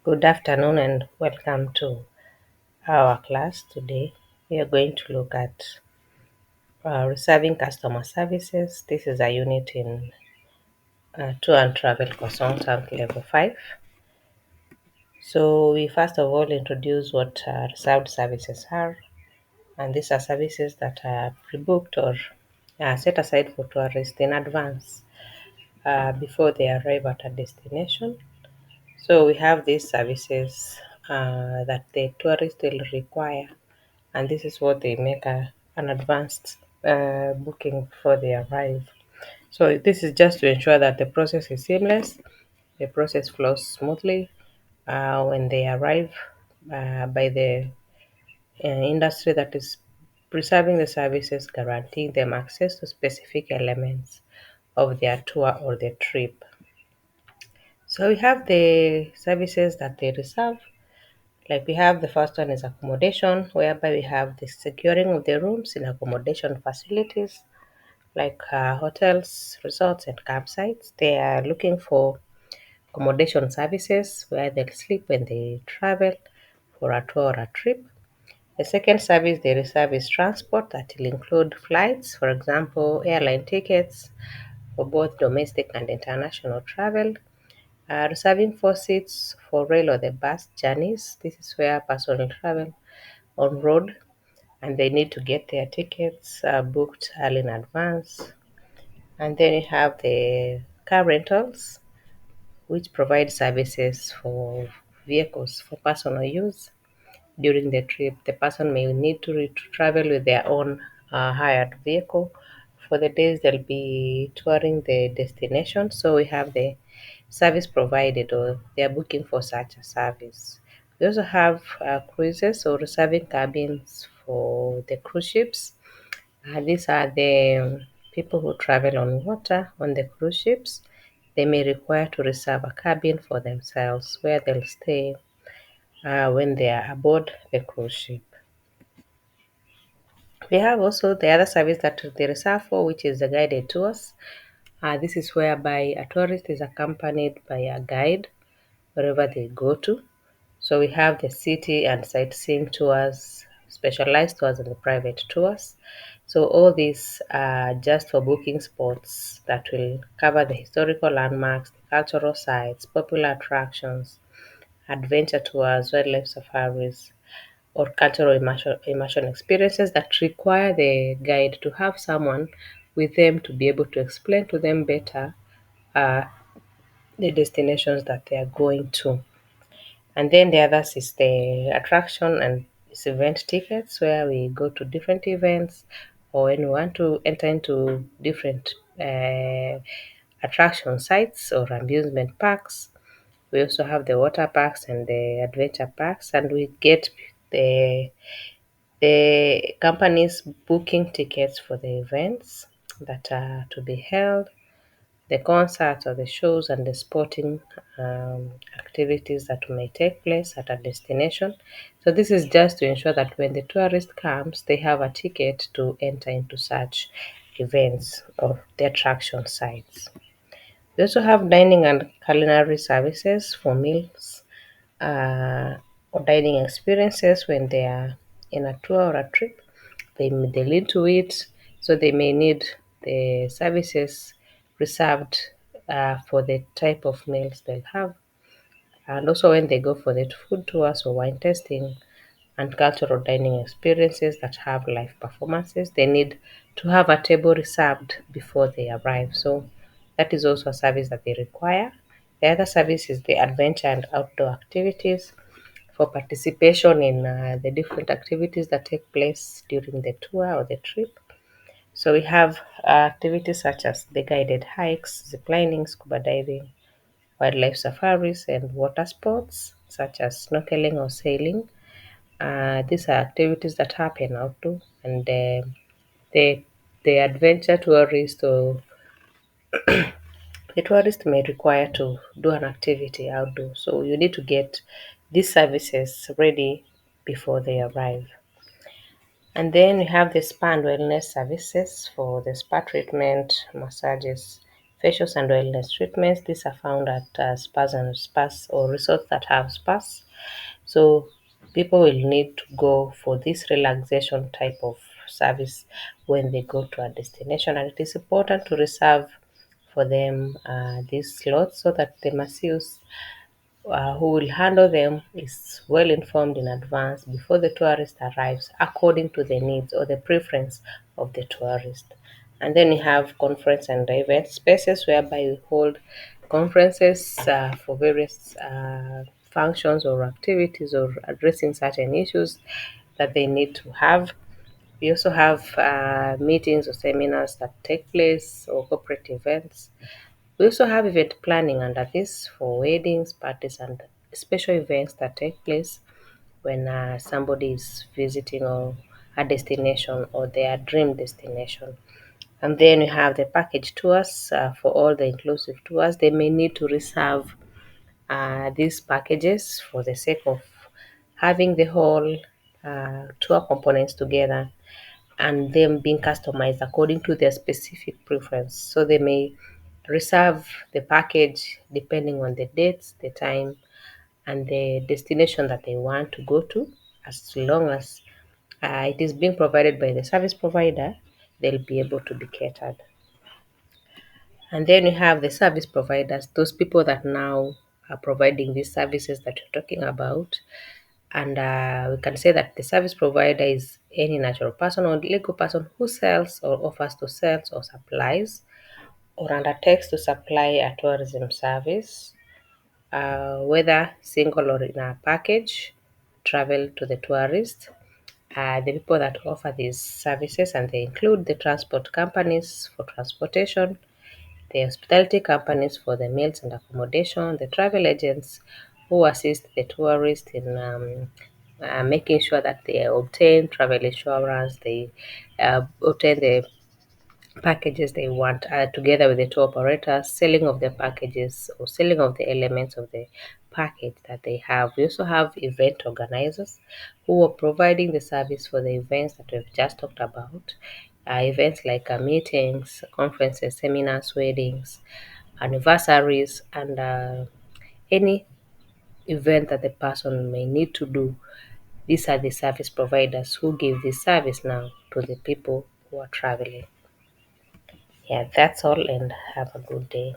Good afternoon and welcome to our class. Today we are going to look at reserving customer services. This is a unit in tour and travel consultant level 5. So we first of all introduce what reserved services are, and these are services that are pre-booked or set aside for tourists in advance before they arrive at a destination. So we have these services that the tourist will require, and this is what they make an advanced booking before they arrive. So this is just to ensure that the process is seamless, the process flows smoothly when they arrive by the industry that is preserving the services, guaranteeing them access to specific elements of their tour or their trip. So we have the services that they reserve. Like we have the first one is accommodation, whereby we have the securing of the rooms in accommodation facilities like hotels, resorts, and campsites. They are looking for accommodation services where they'll sleep when they travel for a tour or a trip. The second service they reserve is transport that will include flights, for example, airline tickets for both domestic and international travel, reserving 4 seats for rail or the bus journeys. This is where a person will travel on road and they need to get their tickets booked early in advance. And then you have the car rentals, which provide services for vehicles for personal use. During the trip, the person may need to travel with their own hired vehicle. For the days they'll be touring the destination, so we have the service provided or they are booking for such a service. We also have cruises or reserving cabins for the cruise ships. These are the people who travel on water on the cruise ships. They may require to reserve a cabin for themselves where they'll stay when they are aboard the cruise ship. We have also the other service that they reserve for, which is the guided tours. This is whereby a tourist is accompanied by a guide wherever they go to. So we have the city and sightseeing tours, specialized tours, and the private tours. So all these are just for booking spots that will cover the historical landmarks, the cultural sites, popular attractions, adventure tours, wildlife safaris, or cultural immersion experiences that require the guide to have someone with them to be able to explain to them better uh, the destinations that they are going to. And then the others is the attraction and it's event tickets where we go to different events or when we want to enter into different attraction sites or amusement parks. We also have the water parks and the adventure parks, and we get the the companies booking tickets for the events that are to be held, the concerts or the shows and the sporting activities that may take place at a destination. So this is just to ensure that when the tourist comes, they have a ticket to enter into such events or the attraction sites. We also have dining and culinary services for meals or dining experiences when they are in a tour or a trip. They need to eat, so they may need the services reserved for the type of meals they'll have. And also when they go for the food tours or wine tasting and cultural dining experiences that have live performances, they need to have a table reserved before they arrive. So that is also a service that they require. The other service is the adventure and outdoor activities for participation in the different activities that take place during the tour or the trip. So we have activities such as the guided hikes, ziplining, scuba diving, wildlife safaris, and water sports such as snorkeling or sailing. These are activities that happen outdoor, and the the adventure tourist or the tourist may require to do an activity outdoor. So you need to get these services ready before they arrive. And then we have the spa and wellness services for the spa treatment, massages, facials and wellness treatments. These are found at spas and spas or resorts that have spas. So people will need to go for this relaxation type of service when they go to a destination, and it is important to reserve for them these slots so that the masseuse who will handle them is well informed in advance before the tourist arrives according to the needs or the preference of the tourist. And then you have conference and event spaces whereby we hold conferences for various functions or activities or addressing certain issues that they need to have. We also have meetings or seminars that take place or corporate events. We also have event planning under this for weddings, parties, and special events that take place when somebody is visiting or a destination or their dream destination. And then we have the package tours for all the inclusive tours. They may need to reserve these packages for the sake of having the whole tour components together and them being customized according to their specific preference. So they may reserve the package depending on the dates, the time, and the destination that they want to go to. As long as it is being provided by the service provider, they'll be able to be catered. And then you have the service providers, those people that now are providing these services that you're talking about. And we can say that the service provider is any natural person or legal person who sells or offers to sell or supplies or undertakes to supply a tourism service, whether single or in a package, travel to the tourist. The people that offer these services, and they include the transport companies for transportation, the hospitality companies for the meals and accommodation, the travel agents who assist the tourists in making sure that they obtain travel insurance, they obtain the packages they want, together with the tour operators, selling of the packages or selling of the elements of the package that they have. We also have event organizers who are providing the service for the events that we've just talked about. Events like meetings, conferences, seminars, weddings, anniversaries, and any event that the person may need to do. These are the service providers who give this service now to the people who are traveling. Yeah, that's all, and have a good day.